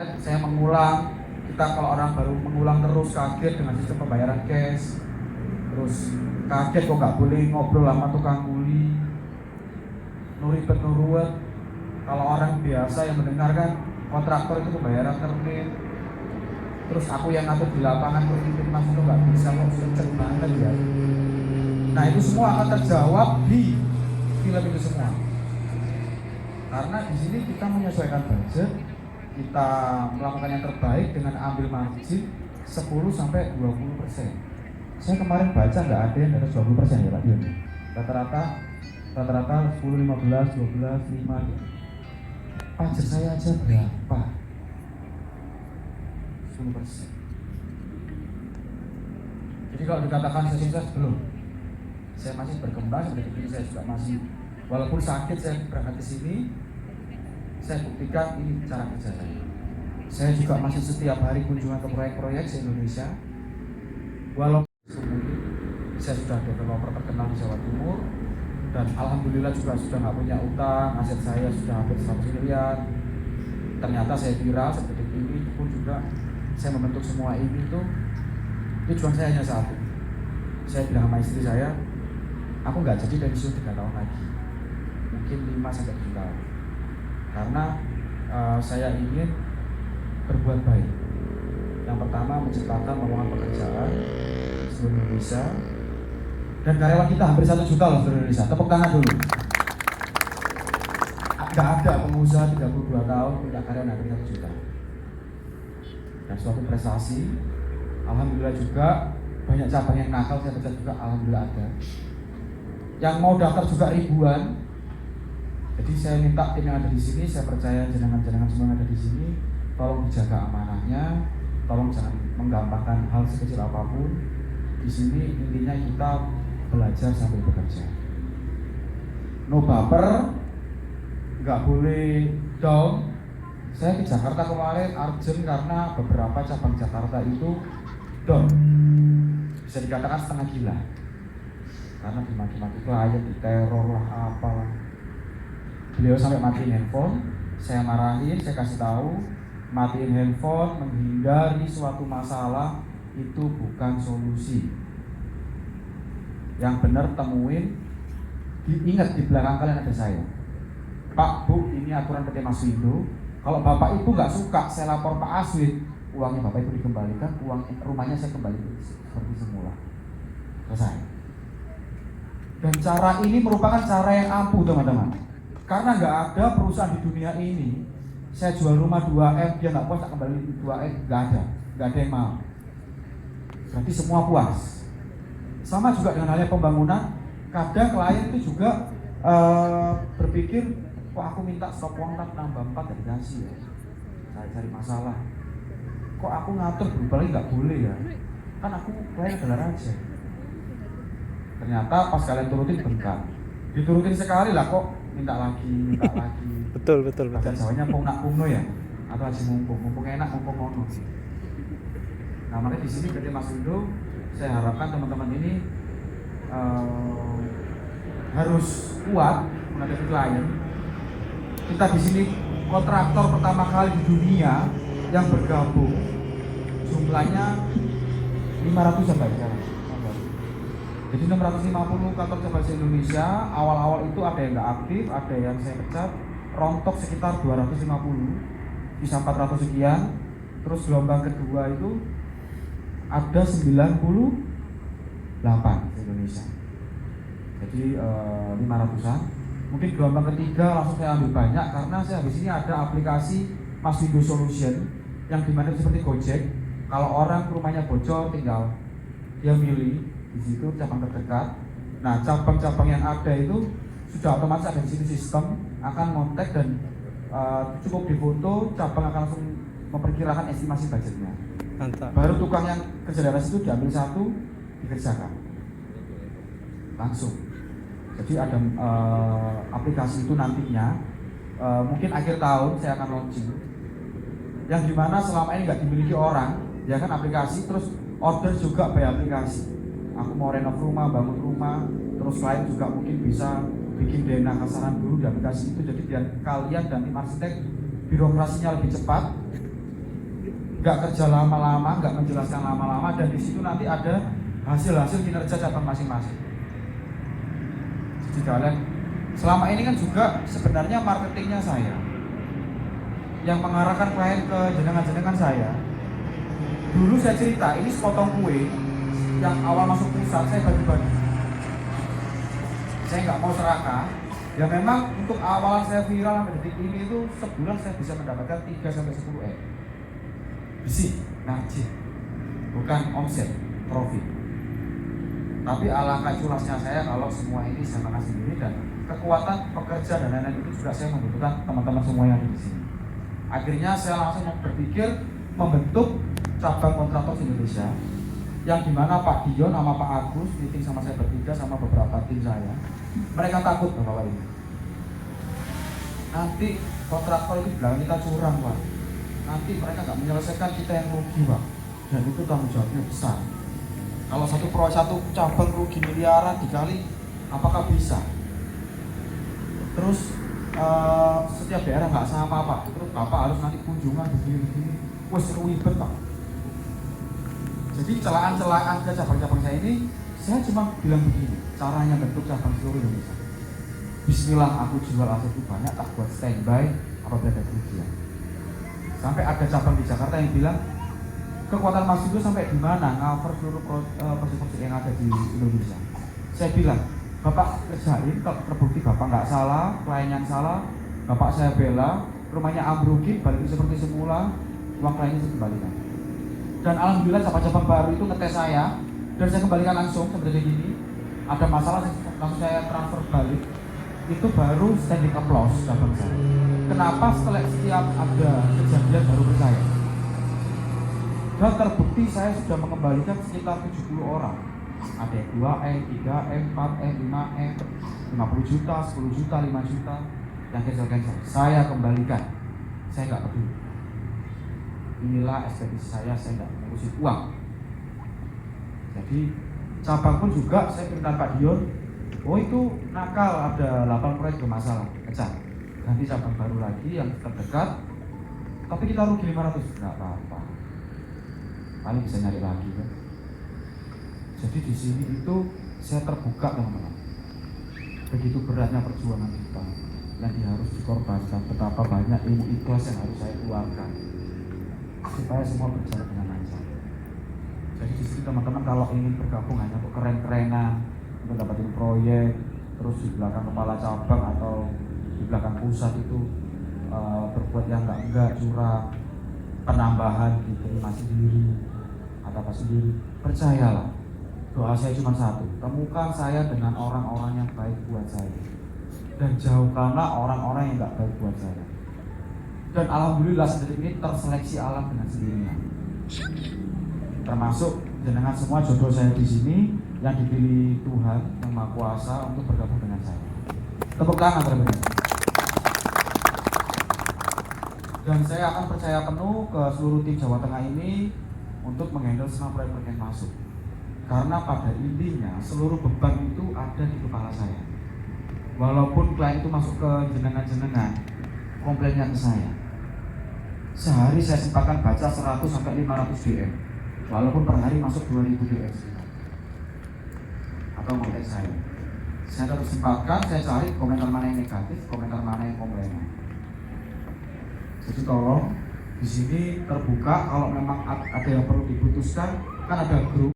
Saya mengulang, kita kalau orang baru mengulang terus kaget dengan sistem pembayaran cash, terus kaget kok nggak boleh ngobrol sama tukang kuli, nuribet nuruwet. Kalau orang biasa yang mendengarkan kontraktor itu pembayaran tertib, terus aku yang ngatur di lapangan tertib mas itu nggak bisa kok, sulit banget ya. Nah itu semua akan terjawab di film itu semua, karena di sini kita menyesuaikan budget, kita melakukan yang terbaik dengan ambil margin 10-20%. Saya kemarin baca nggak ada yang di atas 20% ya Pak Dion. Rata-rata 10, 15, 12, 5 gitu. Pajak saya aja berapa? 10%. Jadi kalau dikatakan saya sukses, belum. Saya masih berkembang, seperti ini saya juga masih, walaupun sakit saya berangkat ke sini, saya buktikan ini cara kerja saya. Saya juga masih setiap hari kunjungan ke proyek-proyek di Indonesia. Walaupun saya sudah developer terkenal di Jawa Timur, dan alhamdulillah juga sudah nggak punya utang, aset saya sudah hampir 100 miliar. Ternyata saya viral seperti ini, itu pun juga saya membentuk semua ini tuh. Tujuan saya hanya satu. Saya bilang sama istri saya, aku nggak jadi pensiun 3 tahun lagi, mungkin 5-7 tahun. Karena saya ingin berbuat baik. Yang pertama menciptakan lapangan pekerjaan di seluruh Indonesia, dan karyawan kita hampir 1 juta loh seluruh Indonesia. Tepuk tangan dulu. Gak ada pengusaha 32 tahun punya karyawan hampir 1 juta. Dan suatu prestasi. Alhamdulillah juga banyak cabang yang nakal saya baca juga, alhamdulillah ada. Yang mau daftar juga ribuan. Jadi saya minta tim yang ada di sini, saya percaya jenengan-jenengan semua yang ada di sini, tolong dijaga amanahnya, tolong jangan menggampangkan hal sekecil apapun. Di sini intinya kita belajar sambil bekerja. No baper, nggak boleh down. Saya ke Jakarta kemarin urgent karena beberapa cabang Jakarta itu down, bisa dikatakan setengah gila, karena dimaki-maki klien, diteror lah apalah. Beliau sampai matiin handphone, saya marahin, saya kasih tahu, matiin handphone menghindari suatu masalah itu bukan solusi. Yang benar temuin, diingat di belakang kalian ada saya. Pak, Bu, ini aturan PT Maswindo. Kalau Bapak itu nggak suka, saya lapor Pak Aswin, uangnya Bapak itu dikembalikan, uang rumahnya saya kembalikan seperti semula. Selesai. Dan cara ini merupakan cara yang ampuh teman-teman. Karena nggak ada perusahaan di dunia ini, saya jual rumah 2M, dia nggak puas tak kembali 2M, nggak ada yang mau. Berarti semua puas. Sama juga dengan halnya pembangunan, kadang klien itu juga berpikir, kok aku minta stop uang tak nambah 4 dari kasih ya, cari masalah. Kok aku ngatur berubah lagi nggak boleh ya, kan aku klien adalah raja. Ternyata pas kalian turutin bengkak, diturutin sekali lah kok minta lagi. betul. Bahasa Jawanya pungnak pungno ya, atau aja mumpung enak, mumpung ngono. Nah makanya di sini PT Maswindo, saya harapkan teman-teman ini harus kuat menghadapi klien. Kita di sini kontraktor pertama kali di dunia yang bergabung, jumlahnya 500 sampai sekarang. Jadi 650 kantor cabang Indonesia. Awal-awal itu ada yang nggak aktif, ada yang saya pecat, rontok sekitar 250, bisa 400 sekian. Terus gelombang kedua itu ada 98 di Indonesia. Jadi 500-an. Mungkin gelombang ketiga langsung saya ambil banyak karena saya habis ini ada aplikasi Maswindo Solution yang dimana seperti Gojek. Kalau orang rumahnya bocor tinggal dia milih di situ cabang terdekat. Nah cabang-cabang yang ada itu sudah otomatis ada di sini, sistem akan kontak dan cukup difoto, cabang akan langsung memperkirakan estimasi budgetnya. Mantap. Baru tukang yang kerja dari situ diambil satu, dikerjakan langsung. Jadi ada aplikasi itu nantinya mungkin akhir tahun saya akan launching, yang dimana selama ini nggak dimiliki orang, ya kan aplikasi, terus order juga by aplikasi. Aku mau renov rumah, bangun rumah, terus klien juga mungkin bisa bikin dana kasaran dulu di aplikasi itu. Jadi biar kalian dan tim arsitek birokrasinya lebih cepat, nggak kerja lama-lama, nggak menjelaskan lama-lama, dan di situ nanti ada hasil-hasil kinerja cabang masing-masing. Jadi kalian selama ini kan juga sebenarnya marketingnya saya yang mengarahkan klien ke jenengan-jenengan saya. Dulu saya cerita, ini sepotong kue yang awal masuk pusat saya bagi-bagi. Saya nggak mau serakah. Ya memang untuk awal saya viral sampai detik ini itu sebulan saya bisa mendapatkan 3-10 M. Besi, margin, bukan omset, profit. Tapi alangkah culasnya saya kalau semua ini saya makan sendiri, dan kekuatan pekerja dan lain-lain itu juga saya membutuhkan teman-teman semua yang ada di sini. Akhirnya saya langsung berpikir membentuk cabang kontraktor Indonesia, yang dimana Pak Dion sama Pak Agus meeting sama saya bertiga sama beberapa tim saya. Mereka takut bahwa ini nanti kontraktor itu bilang kita curang, Pak. Nanti mereka nggak menyelesaikan, kita yang rugi, Pak. Dan itu tanggung jawabnya besar. Kalau satu cabang rugi miliaran dikali, apakah bisa? Terus setiap daerah nggak sama, Pak. Terus Bapak harus nanti kunjungan begini-begini. Wes ribet, Pak. Jadi celaan-celaan ke cabang-cabang saya ini, saya cuma bilang begini, caranya bentuk cabang seluruh Indonesia. Bismillah, aku jual asetku banyak, tak buat standby apabila ada kerugian. Sampai ada cabang di Jakarta yang bilang, kekuatan Mas itu sampai di mana cover seluruh proyek yang ada di Indonesia. Saya bilang, Bapak kerjain, kalau terbukti Bapak nggak salah, klien yang salah, Bapak saya bela, rumahnya ambrukin, balik seperti semula, uang kliennya saya kembalikan. Dan alhamdulillah cabang-cabang baru itu ngetes saya, dan saya kembalikan langsung seperti ini. Ada masalah langsung saya transfer balik. Itu baru standing applause cabang saya. Kenapa? Setelah setiap ada kejadian baru percaya. Dan terbukti saya sudah mengembalikan sekitar 70 orang. Ada 2M, 3M, 4M, 5M, 50 juta, 10 juta, 5 juta yang cancel. Saya kembalikan. Saya nggak peduli. Inilah ekspedisi saya nggak mengurusi uang. Jadi cabang pun juga saya perintah Pak Dion, oh itu nakal, ada 8 proyek bermasalah, kecat. Ganti cabang baru lagi yang terdekat, tapi kita rugi 500, nggak apa-apa, paling bisa nyari lagi kan. Jadi di sini itu saya terbuka, teman-teman. Begitu beratnya perjuangan kita, yang harus dikorbankan, betapa banyak ilmu ikhlas yang harus saya keluarkan supaya semua berjalan dengan lancar. Jadi di sini teman-teman kalau ingin bergabung hanya untuk keren-kerenan, untuk dapatin proyek, terus di belakang kepala cabang atau di belakang pusat itu berbuat yang enggak curang, penambahan diterima sendiri atau apa sendiri, percayalah, doa saya cuma satu, temukan saya dengan orang-orang yang baik buat saya, dan jauhkanlah orang-orang yang enggak baik buat saya. Dan alhamdulillah sedetik ini terseleksi alam dengan sendirinya. Termasuk jenengan semua jodoh saya di sini yang dipilih Tuhan yang Maha Kuasa untuk bergabung dengan saya. Tepuk tangan terlebih dahulu. Dan saya akan percaya penuh ke seluruh tim Jawa Tengah ini untuk menghandle semua proyek-proyek yang masuk. Karena pada intinya seluruh beban itu ada di kepala saya. Walaupun klien itu masuk ke jenengan-jenengan, komplainnya ke saya. Sehari saya sempatkan baca 100-500 DM, walaupun per hari masuk 2000 DM atau konten saya tetap sempatkan, saya cari komentar mana yang negatif, komentar mana yang komplainan. Jadi tolong di sini terbuka, kalau memang ada yang perlu diputuskan, kan ada grup.